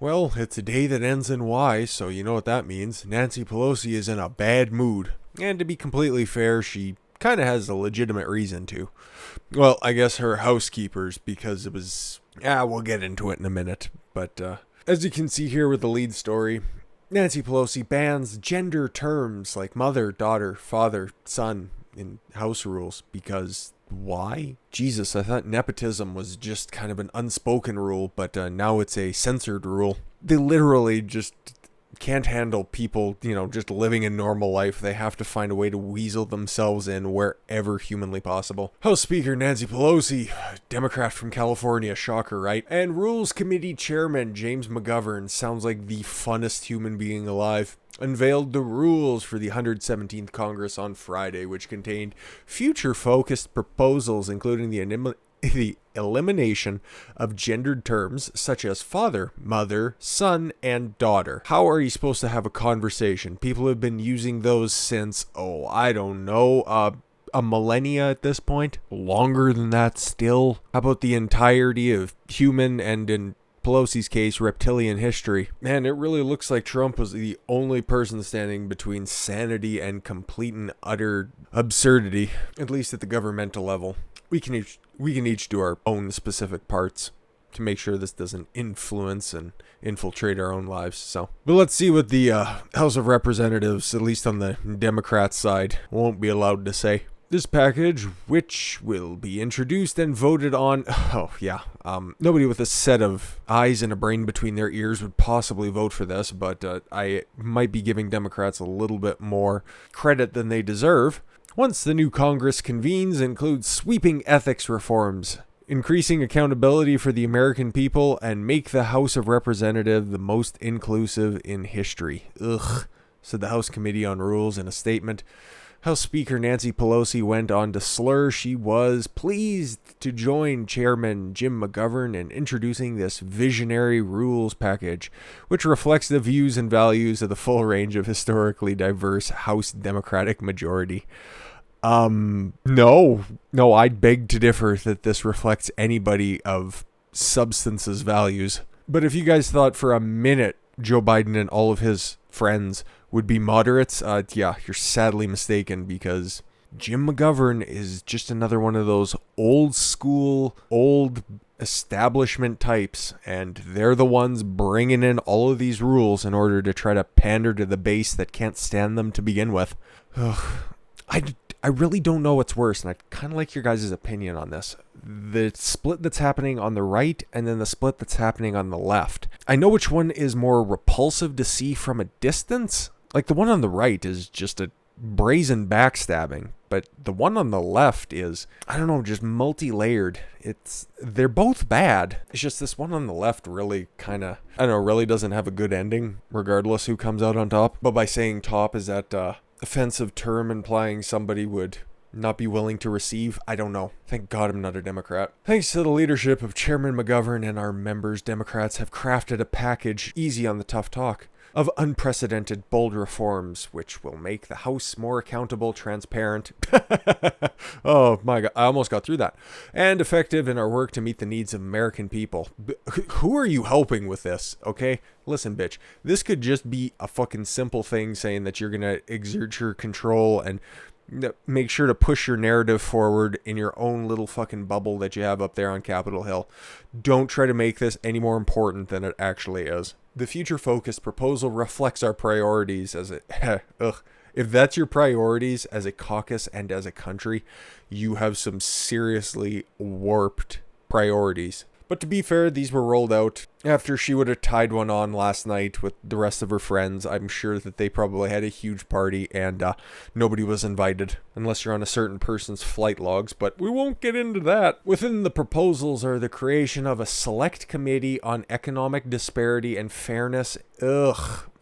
Well, it's a day that ends in Y, so you know what that means. Nancy Pelosi is in a bad mood. And to be completely fair, she kind of has a legitimate reason to. Well, I guess her housekeepers, because it was. We'll get into it in a minute. But as you can see here with the lead story, Nancy Pelosi bans gender terms like mother, daughter, father, son in house rules because why? Jesus, I thought nepotism was just kind of an unspoken rule, but now it's a censored rule. They literally just can't handle people, just living a normal life. They have to find a way to weasel themselves in wherever humanly possible. House Speaker Nancy Pelosi, Democrat from California, shocker, right? And Rules Committee Chairman James McGovern, sounds like the funnest human being alive, unveiled the rules for the 117th Congress on Friday, which contained future-focused proposals, including the elimination of gendered terms such as father, mother, son, and daughter. How are you supposed to have a conversation? People have been using those since, I don't know, a millennia at this point. Longer than that still. How about the entirety of human and, in Pelosi's case, reptilian history? Man, it really looks like Trump was the only person standing between sanity and complete and utter absurdity, at least at the governmental level. We can each do our own specific parts to make sure this doesn't influence and infiltrate our own lives. But let's see what the House of Representatives, at least on the Democrats' side, won't be allowed to say. This package, which will be introduced and voted on, nobody with a set of eyes and a brain between their ears would possibly vote for this, but I might be giving Democrats a little bit more credit than they deserve. Once the new Congress convenes, includes sweeping ethics reforms, increasing accountability for the American people, and make the House of Representatives the most inclusive in history. Ugh, said the House Committee on Rules in a statement. House Speaker Nancy Pelosi went on to slur she was pleased to join Chairman Jim McGovern in introducing this visionary rules package, which reflects the views and values of the full range of historically diverse House Democratic majority. No, I'd beg to differ that this reflects anybody of substance's values. But if you guys thought for a minute Joe Biden and all of his friends would be moderates, you're sadly mistaken, because Jim McGovern is just another one of those old school, old establishment types, and they're the ones bringing in all of these rules in order to try to pander to the base that can't stand them to begin with. I really don't know what's worse, and I'd kind of like your guys' opinion on this. The split that's happening on the right and then the split that's happening on the left. I know which one is more repulsive to see from a distance. Like, the one on the right is just a brazen backstabbing, but the one on the left is, I don't know, just multi-layered. They're both bad. It's just this one on the left really really doesn't have a good ending, regardless who comes out on top. But by saying top, is that offensive term implying somebody would not be willing to receive? I don't know. Thank God I'm not a Democrat. Thanks to the leadership of Chairman McGovern and our members, Democrats have crafted a package easy on the tough talk of unprecedented, bold reforms, which will make the House more accountable, transparent, oh my God, I almost got through that, and effective in our work to meet the needs of American people. Who are you helping with this, okay? Listen, bitch, this could just be a fucking simple thing saying that you're gonna exert your control and make sure to push your narrative forward in your own little fucking bubble that you have up there on Capitol Hill. Don't try to make this any more important than it actually is. The future-focused proposal reflects our priorities as a... If that's your priorities as a caucus and as a country, you have some seriously warped priorities. But to be fair, these were rolled out after she would have tied one on last night with the rest of her friends. I'm sure that they probably had a huge party and nobody was invited, unless you're on a certain person's flight logs, but we won't get into that. Within the proposals are the creation of a select committee on economic disparity and fairness.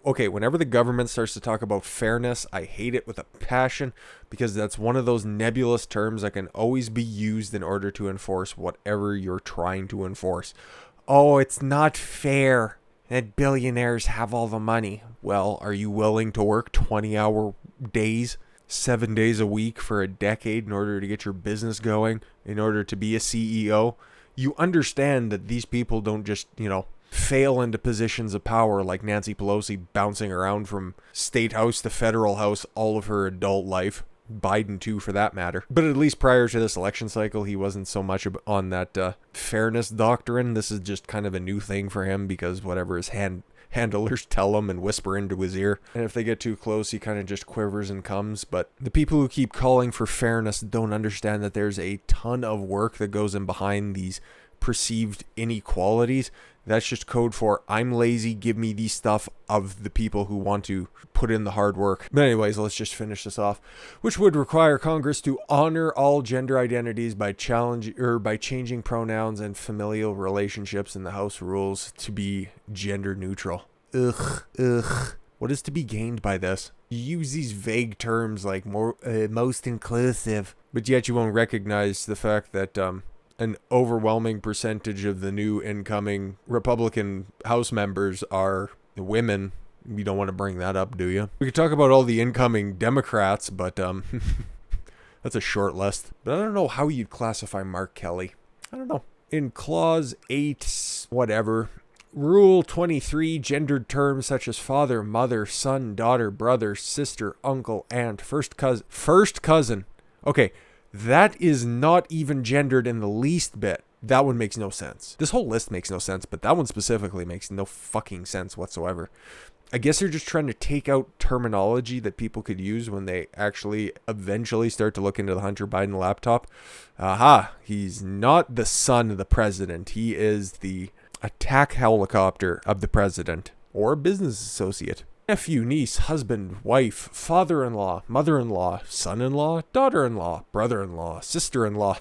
Okay, whenever the government starts to talk about fairness, I hate it with a passion, because that's one of those nebulous terms that can always be used in order to enforce whatever you're trying to enforce. Oh, it's not fair that billionaires have all the money. Well, are you willing to work 20-hour days, 7 days a week for a decade in order to get your business going, in order to be a CEO? You understand that these people don't just, fail into positions of power, like Nancy Pelosi bouncing around from state house to federal house all of her adult life. Biden too, for that matter. But at least prior to this election cycle, he wasn't so much on that fairness doctrine. This is just kind of a new thing for him because whatever his handlers tell him and whisper into his ear. And if they get too close, he kind of just quivers and comes. But the people who keep calling for fairness don't understand that there's a ton of work that goes in behind these perceived inequalities. That's just code for I'm lazy, give me the stuff of the people who want to put in the hard work. But anyways, let's just finish this off. Which would require Congress to honor all gender identities by changing pronouns and familial relationships in the House rules to be gender neutral. Ugh. What is to be gained by this? You use these vague terms like most inclusive, but yet you won't recognize the fact that an overwhelming percentage of the new incoming Republican House members are women. You don't want to bring that up, do you? We could talk about all the incoming Democrats, but that's a short list. But I don't know how you'd classify Mark Kelly. I don't know. In Clause 8, whatever, Rule 23, gendered terms such as father, mother, son, daughter, brother, sister, uncle, aunt, first cousin. Okay. That is not even gendered in the least bit. That one makes no sense. This whole list makes no sense, but that one specifically makes no fucking sense whatsoever. I guess they're just trying to take out terminology that people could use when they actually eventually start to look into the Hunter Biden laptop. Aha, he's not the son of the president. He is the attack helicopter of the president or business associate. Nephew, niece, husband, wife, father-in-law, mother-in-law, son-in-law, daughter-in-law, brother-in-law, sister-in-law.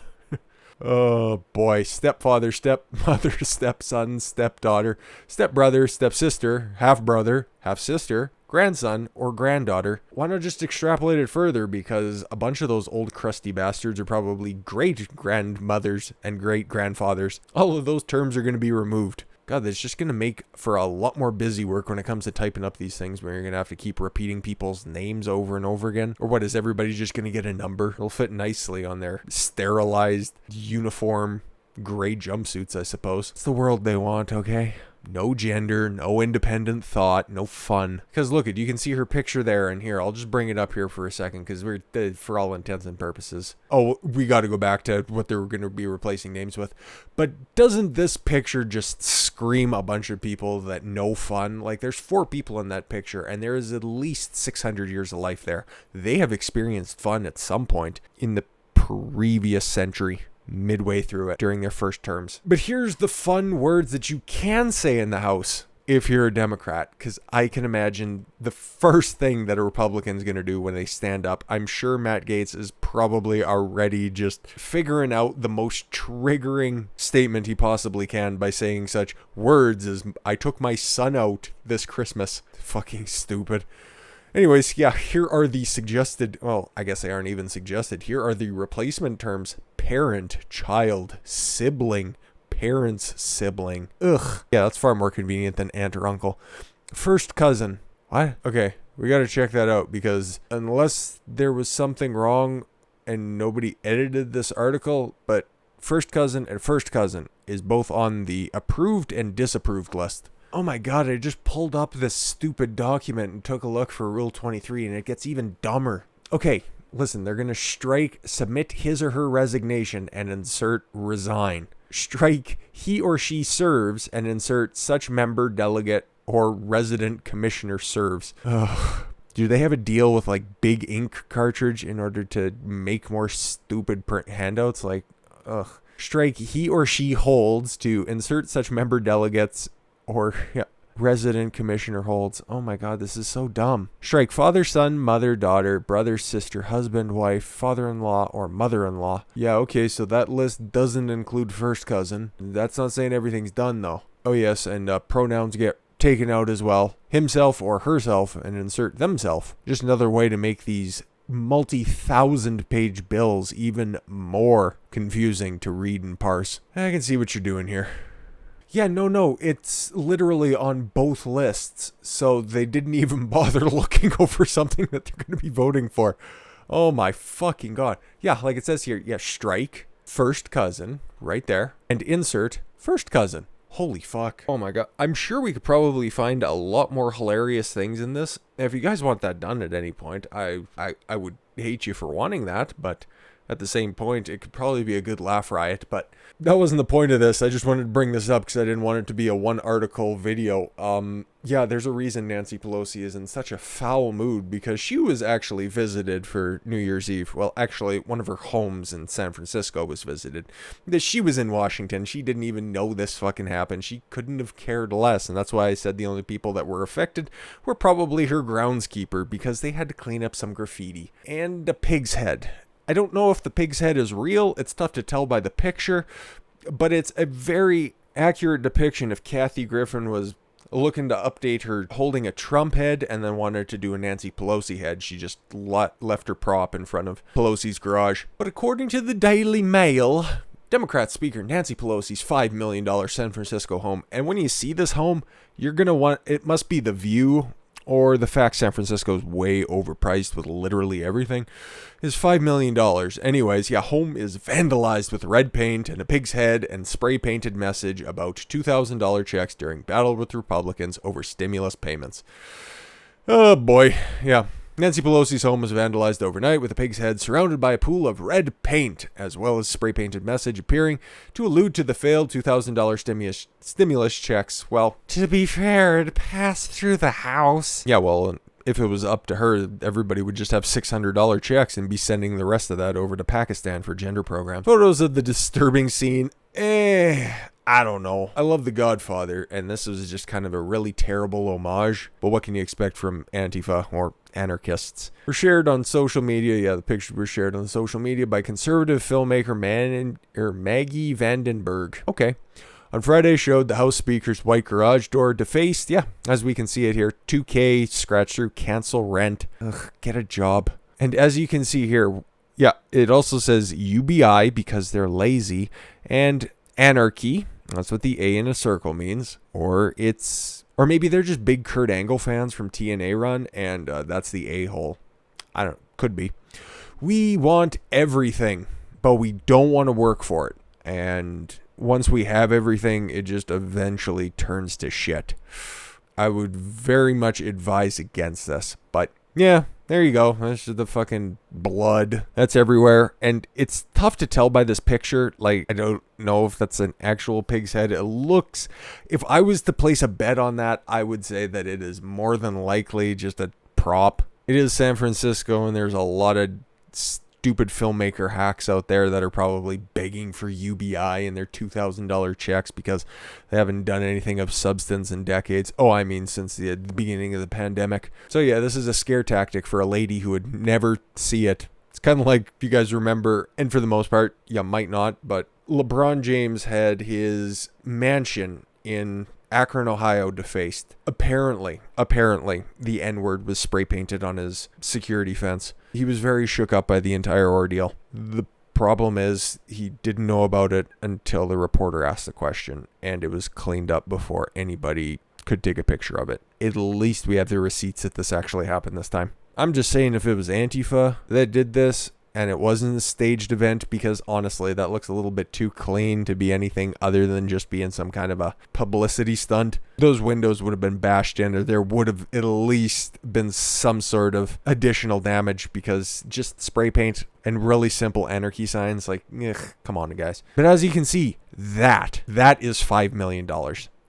Oh boy, stepfather, stepmother, stepson, stepdaughter, stepbrother, stepsister, half-brother, half-sister, grandson, or granddaughter. Why not just extrapolate it further, because a bunch of those old crusty bastards are probably great-grandmothers and great-grandfathers. All of those terms are going to be removed. God, that's just going to make for a lot more busy work when it comes to typing up these things where you're going to have to keep repeating people's names over and over again. Or what, is everybody just going to get a number? It'll fit nicely on their sterilized uniform gray jumpsuits, I suppose. It's the world they want, okay? No gender, no independent thought, no fun. Because look, you can see her picture there and here. I'll just bring it up here for a second because we're, for all intents and purposes. Oh, we got to go back to what they're going to be replacing names with. But doesn't this picture just scream a bunch of people that no fun? Like, there's 4 people in that picture and there is at least 600 years of life there. They have experienced fun at some point in the previous century. Midway through it during their first terms. But here's the fun words that you can say in the House if you're a Democrat, because I can imagine the first thing that a Republican's going to do when they stand up. I'm sure Matt Gaetz is probably already just figuring out the most triggering statement he possibly can by saying such words as, I took my son out this Christmas. Fucking stupid. Anyways, yeah, here are the suggested, well, I guess they aren't even suggested. Here are the replacement terms: parent, child, sibling, parent's sibling. Ugh. Yeah, that's far more convenient than aunt or uncle. First cousin. What? Okay, we got to check that out because unless there was something wrong and nobody edited this article, but first cousin and first cousin is both on the approved and disapproved list. Oh my god, I just pulled up this stupid document and took a look for Rule 23 and it gets even dumber. Okay, listen, they're going to strike submit his or her resignation and insert resign. Strike he or she serves and insert such member, delegate, or resident commissioner serves. Ugh. Do they have a deal with like Big Ink cartridge in order to make more stupid print handouts? Like, ugh. Strike he or she holds to insert such member, delegates, or resident commissioner holds. Oh my god, this is so dumb. Strike father, son, mother, daughter, brother, sister, husband, wife, father-in-law, or mother-in-law. Yeah, okay, so that list doesn't include first cousin. That's not saying everything's done though. Oh yes, and pronouns get taken out as well. Himself or herself, and insert themself. Just another way to make these multi-thousand page bills even more confusing to read and parse. I can see what you're doing here. Yeah, no, it's literally on both lists, so they didn't even bother looking over something that they're going to be voting for. Oh my fucking god. Yeah, like it says here, yeah, strike first cousin, right there, and insert first cousin. Holy fuck. Oh my god. I'm sure we could probably find a lot more hilarious things in this. If you guys want that done at any point, I would hate you for wanting that, but at the same point, it could probably be a good laugh riot, but that wasn't the point of this. I just wanted to bring this up because I didn't want it to be a one article video. Yeah, there's a reason Nancy Pelosi is in such a foul mood, because she was actually visited for New Year's Eve. Well, actually, one of her homes in San Francisco was visited. She was in Washington. She didn't even know this fucking happened. She couldn't have cared less, and that's why I said the only people that were affected were probably her groundskeeper, because they had to clean up some graffiti. And a pig's head. I don't know if the pig's head is real. It's tough to tell by the picture, but it's a very accurate depiction if Kathy Griffin was looking to update her holding a Trump head and then wanted to do a Nancy Pelosi head. She just left her prop in front of Pelosi's garage. But according to the Daily Mail, Democrat Speaker Nancy Pelosi's $5 million San Francisco home. And when you see this home, you're going to want, it must be the view or the fact San Francisco is way overpriced with literally everything, is $5 million. Anyways, yeah, home is vandalized with red paint and a pig's head and spray painted message about $2,000 checks during battle with Republicans over stimulus payments. Oh boy, yeah. Nancy Pelosi's home was vandalized overnight with a pig's head surrounded by a pool of red paint, as well as spray-painted message appearing to allude to the failed $2,000 stimulus checks. Well, to be fair, it passed through the house. Yeah, well, if it was up to her, everybody would just have $600 checks and be sending the rest of that over to Pakistan for gender programs. Photos of the disturbing scene. I don't know. I love The Godfather, and this was just kind of a really terrible homage. But what can you expect from Antifa or anarchists? Were shared on social media. Yeah, the pictures were shared on social media by conservative filmmaker Maggie Vandenberg. Okay. On Friday, showed the House Speaker's white garage door defaced. Yeah, as we can see it here. 2K, scratch through, cancel rent. Ugh, get a job. And as you can see here, yeah, it also says UBI because they're lazy, and anarchy. That's what the A in a circle means. Or maybe they're just big Kurt Angle fans from TNA Run, and that's the a-hole. I don't know. Could be. We want everything, but we don't want to work for it. And once we have everything, it just eventually turns to shit. I would very much advise against this. But yeah, there you go. That's just the fucking blood that's everywhere. And it's tough to tell by this picture. Like, I don't know if that's an actual pig's head. It looks, if I was to place a bet on that, I would say that it is more than likely just a prop. It is San Francisco, and there's a lot of stupid filmmaker hacks out there that are probably begging for UBI and their $2,000 checks because they haven't done anything of substance in decades. Oh, I mean, since the beginning of the pandemic. So yeah, this is a scare tactic for a lady who would never see it. It's kind of like, if you guys remember, and for the most part, you might not, but LeBron James had his mansion in Akron, Ohio defaced. Apparently, the N-word was spray painted on his security fence. He was very shook up by the entire ordeal. The problem is he didn't know about it until the reporter asked the question, and it was cleaned up before anybody could take a picture of it. At least we have the receipts that this actually happened this time. I'm just saying, if it was Antifa that did this, and it wasn't a staged event, because honestly, that looks a little bit too clean to be anything other than just being some kind of a publicity stunt. Those windows would have been bashed in, or there would have at least been some sort of additional damage, because just spray paint and really simple anarchy signs, like, come on, guys. But as you can see, that is $5 million.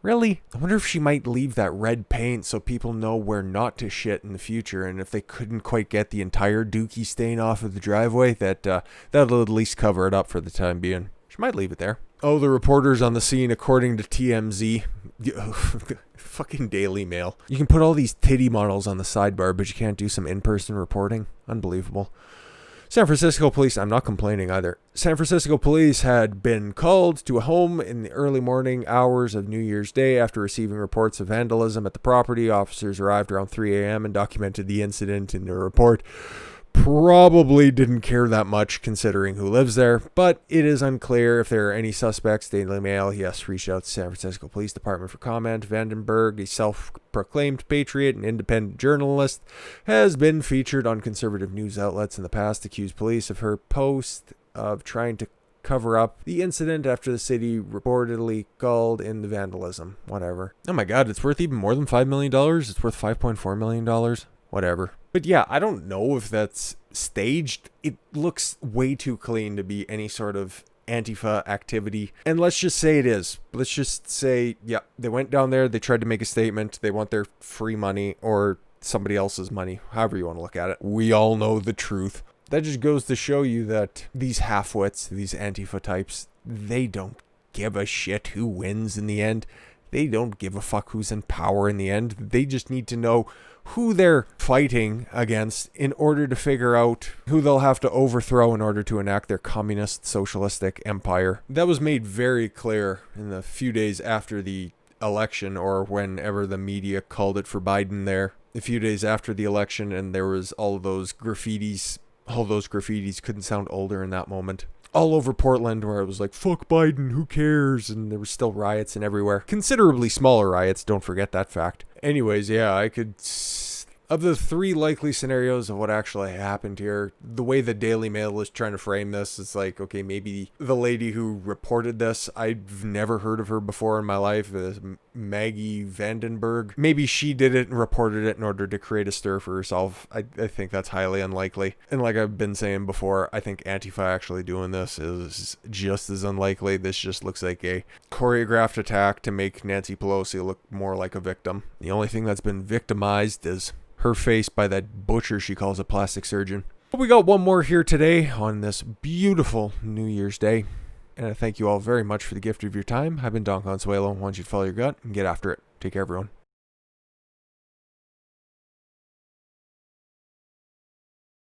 Really? I wonder if she might leave that red paint so people know where not to shit in the future, and if they couldn't quite get the entire dookie stain off of the driveway, that'll at least cover it up for the time being. She might leave it there. Oh, the reporters on the scene, according to TMZ. Fucking Daily Mail. You can put all these titty models on the sidebar, but you can't do some in-person reporting? Unbelievable. San Francisco police, I'm not complaining either. San Francisco police had been called to a home in the early morning hours of New Year's Day after receiving reports of vandalism at the property. Officers arrived around 3 a.m. and documented the incident in their report. Probably didn't care that much considering who lives there, but it is unclear if there are any suspects. Daily Mail, yes, reached out to San Francisco Police Department for comment. Vandenberg, a self-proclaimed patriot and independent journalist, has been featured on conservative news outlets in the past, accused police of her post of trying to cover up the incident after the city reportedly called in the vandalism. Whatever. Oh my god, it's worth even more than $5 million? It's worth $5.4 million? Whatever. But yeah, I don't know if that's staged. It looks way too clean to be any sort of Antifa activity. And let's just say it is. Let's just say, yeah, they went down there, they tried to make a statement, they want their free money or somebody else's money, however you want to look at it. We all know the truth. That just goes to show you that these half-wits, these Antifa types, they don't give a shit who wins in the end. They don't give a fuck who's in power in the end. They just need to know who they're fighting against in order to figure out who they'll have to overthrow in order to enact their communist socialistic empire. That was made very clear in the few days after the election, or whenever the media called it for Biden there. A few days after the election, and there was all those graffitis. All those graffitis couldn't sound older in that moment. All over Portland, where it was like, fuck Biden, who cares? And there were still riots and everywhere. Considerably smaller riots, don't forget that fact. Anyways, yeah, of the three likely scenarios of what actually happened here, the way the Daily Mail is trying to frame this, it's like, okay, maybe the lady who reported this, I've never heard of her before in my life, is Maggie Vandenberg. Maybe she did it and reported it in order to create a stir for herself. I think that's highly unlikely. And like I've been saying before, I think Antifa actually doing this is just as unlikely. This just looks like a choreographed attack to make Nancy Pelosi look more like a victim. The only thing that's been victimized is her face by that butcher she calls a plastic surgeon. But we got one more here today on this beautiful New Year's Day. And I thank you all very much for the gift of your time. I've been Don Consuelo. I want you to follow your gut and get after it. Take care, everyone.